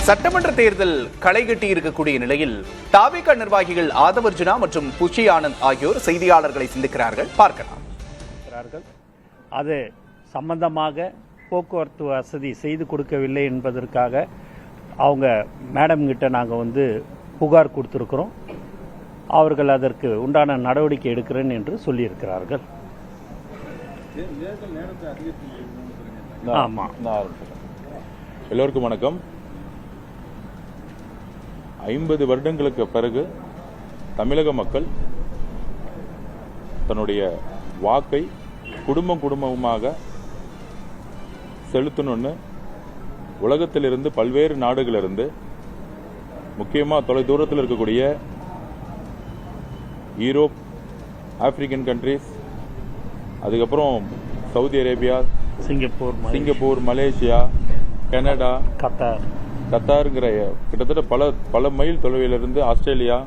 சட்டமன்ற தேர்தல் களைகட்டி இருக்கக்கூடிய நிலையில் தாவேகா நிர்வாகிகள் ஆதவர்ஜுனா மற்றும் புஷி ஆனந்த் ஆகியோர் செய்தியாளர்களை சந்திக்கிறார்கள். பார்க்கலாம். அது சம்பந்தமாக போக்குவரத்து வசதி செய்து கொடுக்கவில்லை என்பதற்காக அவங்க மேடம் கிட்ட நாங்கள் புகார் கொடுத்துருக்கிறோம். அவர்கள் அதற்கு உண்டான நடவடிக்கை எடுக்கிறேன் என்று சொல்லியிருக்கிறார்கள். ஆமாம். எல்லோருக்கும் வணக்கம். 50 வருடங்களுக்கு பிறகு தமிழக மக்கள் தன்னுடைய வாக்கை குடும்பமாக செலுத்தணும்னு உலகத்திலிருந்து பல்வேறு நாடுகளிலிருந்து முக்கியமாக தொலைதூரத்தில் இருக்கக்கூடிய யூரோப், ஆப்பிரிக்கன் கண்ட்ரிஸ், அதுக்கப்புறம் Saudi Arabia, Singapore, Malaysia, Canada, கத்தாருங்கிற கிட்டத்தட்ட பல மைல் தொலைவிலிருந்து ஆஸ்திரேலியா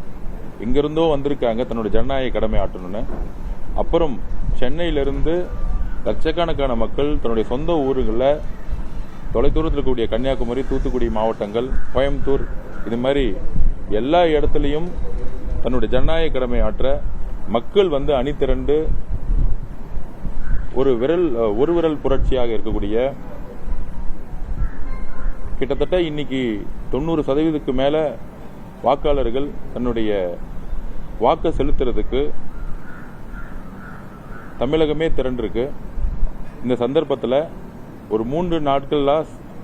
இங்கிருந்தோ வந்திருக்காங்க தன்னுடைய ஜனநாயக கடமை ஆற்றணும்னு. அப்புறம் சென்னையிலிருந்து லட்சக்கணக்கான மக்கள் தன்னுடைய சொந்த ஊர்களில் தொலைதூரத்தில் இருக்கக்கூடிய கன்னியாகுமரி, தூத்துக்குடி மாவட்டங்கள், கோயம்புத்தூர், இது மாதிரி எல்லா இடத்துலையும் தன்னுடைய ஜனநாயக கடமை ஆற்ற மக்கள் அணி திரண்டு ஒரு விரல் புரட்சியாக இருக்கக்கூடிய கிட்டத்தட்ட இன்னைக்கு 90% மேல வாக்காளர்கள் தன்னுடைய வாக்கை செலுத்துறதுக்கு தமிழகமே திரண்டிருக்கு. இந்த சந்தர்ப்பத்தில் ஒரு 3 நாட்கள்ல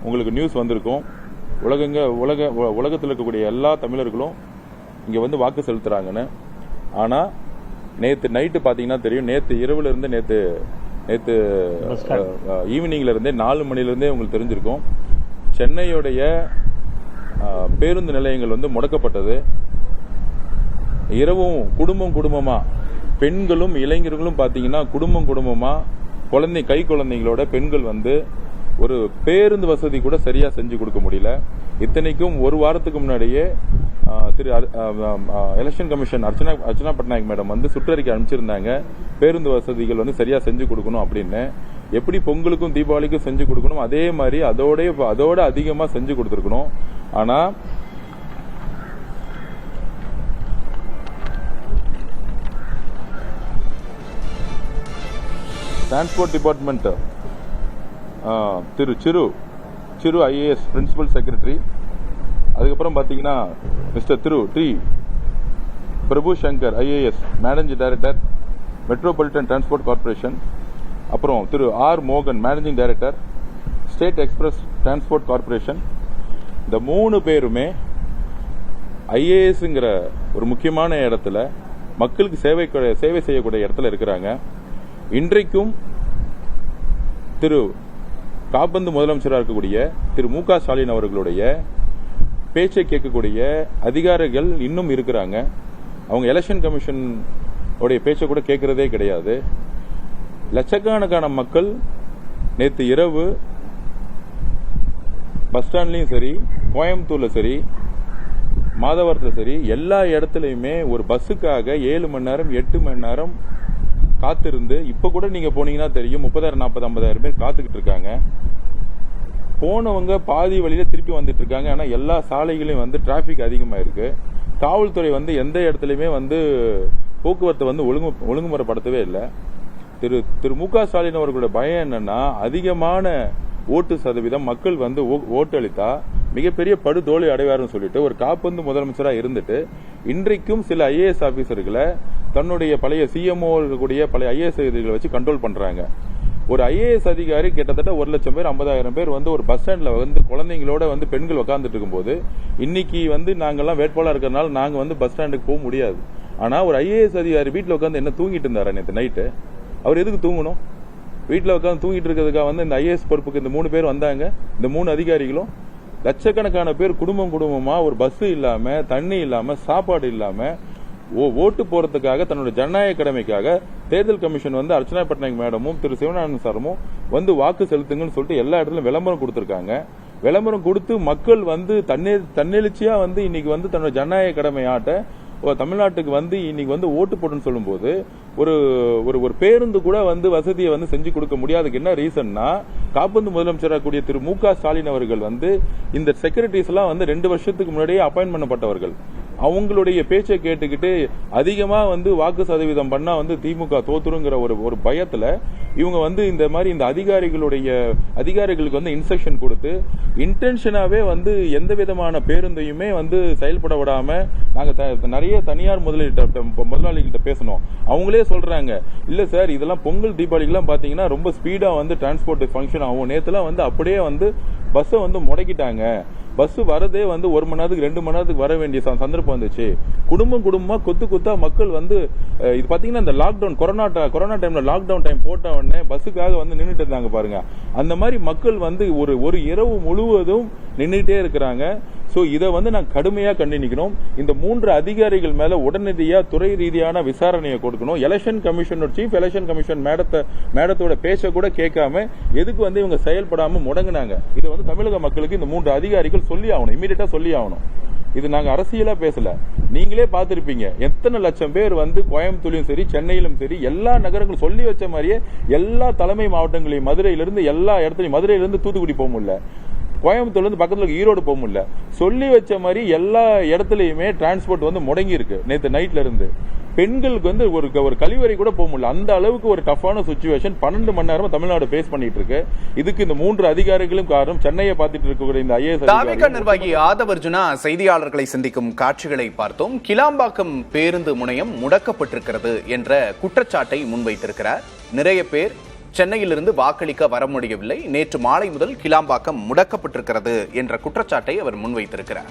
உங்களுக்கு நியூஸ் வந்திருக்கும். உலகத்தில் இருக்கக்கூடிய எல்லா தமிழர்களும் இங்க வாக்கு செலுத்துறாங்கன்னு. ஆனா நேற்று நைட்டு பாத்தீங்கன்னா தெரியும். நேற்று இரவுல இருந்து நேற்று ஈவினிங்ல இருந்தே 4 மணில இருந்தே உங்களுக்கு தெரிஞ்சிருக்கும். சென்னையுடைய பேருந்து நிலையங்கள் முடக்கப்பட்டது. இரவும் குடும்பமா பெண்களும் இளைஞர்களும் பாத்தீங்கன்னா குடும்பமா கை குழந்தைங்களோட பெண்கள் ஒரு பேருந்து வசதி கூட சரியா செஞ்சு கொடுக்க முடியல. இத்தனைக்கும் ஒரு வாரத்துக்கு முன்னாடியே திரு election commission Archana Patnaik madam சுற்றறிக்கை அனுப்பிச்சிருந்தாங்க. பேருந்து வசதிகள் சரியா செஞ்சு கொடுக்கணும் அப்படின்னு. எப்படி பொங்கலுக்கும் தீபாவளிக்கும் செஞ்சு கொடுக்கணும் அதே மாதிரி அதோட அதிகமா செஞ்சு கொடுத்துருக்கணும். ஆனா டிரான்ஸ்போர்ட் டிபார்ட்மெண்ட் திரு சிறு ஐஏஎஸ் பிரின்சிபல் செக்ரட்டரி, அதுக்கப்புறம் பாத்தீங்கன்னா மிஸ்டர் திரு T Prabhu Shankar IAS managing director metropolitan transport corporation, அப்புறம் திரு ஆர் மோகன் managing director state express transport corporation. இந்த 3 பேருமே ஐஏஎஸ்ங்கிற ஒரு முக்கியமான இடத்துல மக்களுக்கு சேவை செய்யக்கூடிய இடத்துல இருக்கிறாங்க. இன்றைக்கும் திரு காபந்து முதலமைச்சராக இருக்கக்கூடிய திரு மு க ஸ்டாலின் அவர்களுடைய பேச்சை கேட்கக்கூடிய அதிகாரிகள் இன்னும் இருக்கிறாங்க. அவங்க எலெக்ஷன் கமிஷன் உடைய பேச்சை கூட கேட்கறதே கிடையாது. லட்சக்கணக்கான மக்கள் நேற்று இரவு பஸ் ஸ்டாண்ட்லயும் சரி, கோயம்புத்தூர்ல சரி, மாதவரத்துல சரி, எல்லா இடத்துலயுமே ஒரு பஸ்ஸுக்காக 7 மணி நேரம் 8 மணி நேரம் காத்திருந்து, இப்ப கூட நீங்க போனீங்கன்னா தெரியும் 30,000 40,000 50,000 பேர் காத்துக்கிட்டு இருக்காங்க. போனவங்க பாதி வழியில திருப்பி வந்துட்டு இருக்காங்க. ஆனா எல்லா சாலைகளையும் டிராபிக் அதிகமா இருக்கு. காவல்துறை எந்த இடத்துலயுமே போக்குவரத்தை ஒழுங்குமுறைப்படுத்தவே இல்லை. திரு மு க ஸ்டாலின் அவர்களுடைய பயம் என்னன்னா, அதிகமான ஓட்டு சதவீதம் மக்கள் ஓட்டு அளித்தா மிகப்பெரிய படுதோல்வி அடைவார்னு சொல்லிட்டு ஒரு காப்பந்து முதலமைச்சராக இருந்துட்டு இன்றைக்கும் சில ஐஏஎஸ் ஆபீசர்களை தன்னுடைய பழைய சிஎம்ஓ இருக்கக்கூடிய பழைய ஐஏஎஸ் அதிகாரிகளை வச்சு கண்ட்ரோல் பண்றாங்க. ஒரு ஐஏஎஸ் அதிகாரி கிட்டத்தட்ட 1,00,000 பேர் 50,000 பேர் ஒரு பஸ் ஸ்டாண்ட்ல குழந்தைங்களோட பெண்கள் உட்கார்ந்துட்டு இருக்கும்போது, இன்னைக்கு நாங்கெல்லாம் வேட்பாளர் இருக்கிறதுனால நாங்க பஸ் ஸ்டாண்டுக்கு போக முடியாது. ஆனா ஒரு ஐஏஎஸ் அதிகாரி வீட்டுல உட்காந்து என்ன தூங்கிட்டு இருந்தாரா நேற்று நைட்டு? அவர் எதுக்கு தூங்கணும்? வீட்டுல உட்காந்து தூங்கிட்டு இருக்கிறதுக்காக இந்த ஐஏஎஸ் பொறுப்புக்கு இந்த 3 பேர் வந்தாங்க. இந்த 3 அதிகாரிகளும் லட்சக்கணக்கான பேர் குடும்பமா ஒரு பஸ் இல்லாம, தண்ணி இல்லாம, சாப்பாடு இல்லாம ஓட்டு போறதுக்காக தன்னுடைய ஜனநாயக கடமைக்காக தேர்தல் கமிஷன் அர்ச்சனா பட்நாயக் மேடமும் திரு சிவநாதன் சாரும் வாக்கு செலுத்துங்கன்னு சொல்லிட்டு எல்லா இடத்துலயும் விளம்பரம் கொடுத்திருக்காங்க. விளம்பரம் கொடுத்து மக்கள் தன்னெழுச்சியா இன்னைக்கு தன்னுடைய ஜனநாயக கடமை ஆட்ட தமிழ்நாட்டுக்கு வந்து இன்னைக்கு வந்து ஓட்டு போட்டுன்னு சொல்லும்போது ஒரு ஒரு பேருந்து கூட வந்து வசதியை வந்து செஞ்சு கொடுக்க முடியாதுக்கு என்ன ரீசன்னா, காப்பந்து முதலமைச்சராக கூடிய திரு மு.க. ஸ்டாலின் அவர்கள் வந்து இந்த செக்ரட்டரிஸ் எல்லாம் வந்து 2 வருஷத்துக்கு முன்னாடியே அப்பாயின்ட் பண்ணப்பட்டவர்கள். அவங்களுடைய பேச்சை கேட்டுக்கிட்டு அதிகமா வந்து வாக்கு சதவீதம் பண்ணா வந்து திமுக தோத்துருங்கிற ஒரு பயத்துல இவங்க வந்து இந்த மாதிரி இந்த அதிகாரிகளுக்கு வந்து இன்ஸ்ட்ரக்ஷன் கொடுத்து இன்டென்ஷனாவே வந்து எந்த விதமான பேருந்தையுமே வந்து செயல்பட விடாம நாங்க நிறைய தனியார் முதலாளிகிட்ட பேசணும். அவங்களே சொல்றாங்க, இல்ல சார் இதெல்லாம் பொங்கல் தீபாவளிக்கெல்லாம் பாத்தீங்கன்னா ரொம்ப ஸ்பீடா வந்து டிரான்ஸ்போர்ட் ஃபங்க்ஷன் ஆகும். நேத்துலாம் வந்து அப்படியே வந்து பஸ்ஸை வந்து முடக்கிட்டாங்க. பஸ் வரதே வந்து 1 மணி நேரத்துக்கு 2 மணி நேரத்துக்கு வர வேண்டிய சந்தர்ப்பம் வந்துச்சு. குடும்பமா கொத்தா மக்கள் வந்து இது பாத்தீங்கன்னா இந்த லாக்டவுன் கொரோனா டைம்ல லாக்டவுன் டைம் போட்ட உடனே பஸ்ஸுக்காக வந்து நின்றுட்டு இருந்தாங்க பாருங்க. அந்த மாதிரி மக்கள் வந்து ஒரு இரவு முழுவதும் நின்றுட்டே இருக்கிறாங்க. சோ இதை வந்து நான் கடுமையா கண்டிக்கணும். இந்த 3 அதிகாரிகள் மேல உடனடியா துறை ரீதியான விசாரணையை கொடுக்கணும். எலெக்ஷன் கமிஷனோட சீஃப் எலெக்ஷன் கமிஷன் மேடத்தோட பேச்ச கூட கேட்காம எதுக்கு வந்து இவங்க செயல்படாம முடங்கினாங்க. இதை வந்து தமிழக மக்களுக்கு இந்த 3 அதிகாரிகள் சொல்லி ஆகணும், இமீடியட்டா சொல்லி ஆகணும். இது நாங்க அரசியலா பேசல, நீங்களே பார்த்திருப்பீங்க எத்தனை லட்சம் பேர் வந்து கோயம்புத்தூர்லயும் சரி சென்னையிலும் சரி எல்லா நகரங்களும் சொல்லி வச்ச மாதிரியே எல்லா தலைமை மாவட்டங்களையும் மதுரையிலிருந்து எல்லா இடத்துலயும், மதுரையிலிருந்து தூத்துக்குடி போக முடியல, கோயம்புத்தூர்ல இருந்து பக்கத்துல ஈரோடு போக முடியல, சொல்லி வச்ச மாதிரி எல்லா இடத்துலயுமே டிரான்ஸ்போர்ட் வந்து முடங்கி இருக்கு. நேற்று நைட்ல இருந்து பெண்களுக்கு வந்து ஒரு கழிவறை கூட போக முடியல. அந்த அளவுக்கு ஒரு டஃப்பான சிச்சுவேஷன் 12 மணி நேரமா தமிழ்நாடு ஃபேஸ் பண்ணிட்டு இருக்கு. இதுக்கு இந்த 3 அதிகாரிகளும் காரணம். சென்னையை பார்த்துட்டு இருக்கக்கூடிய இந்த ஐஏஎஸ் தாவேகா நிர்வாகி ஆதவர்ஜுனா செய்தியாளர்களை சந்திக்கும் காட்சிகளை பார்த்தோம். கிளாம்பாக்கம் பேருந்து முனையம் முடக்கப்பட்டிருக்கிறது என்ற குற்றச்சாட்டை முன்வைத்திருக்கிறார். நிறைய பேர் சென்னையிலிருந்து வாக்களிக்க வர முடியவில்லை, நேற்று மாலை முதல் கிளாம்பாக்கம் முடக்கப்பட்டிருக்கிறது என்ற குற்றச்சாட்டை அவர் முன்வைத்திருக்கிறார்.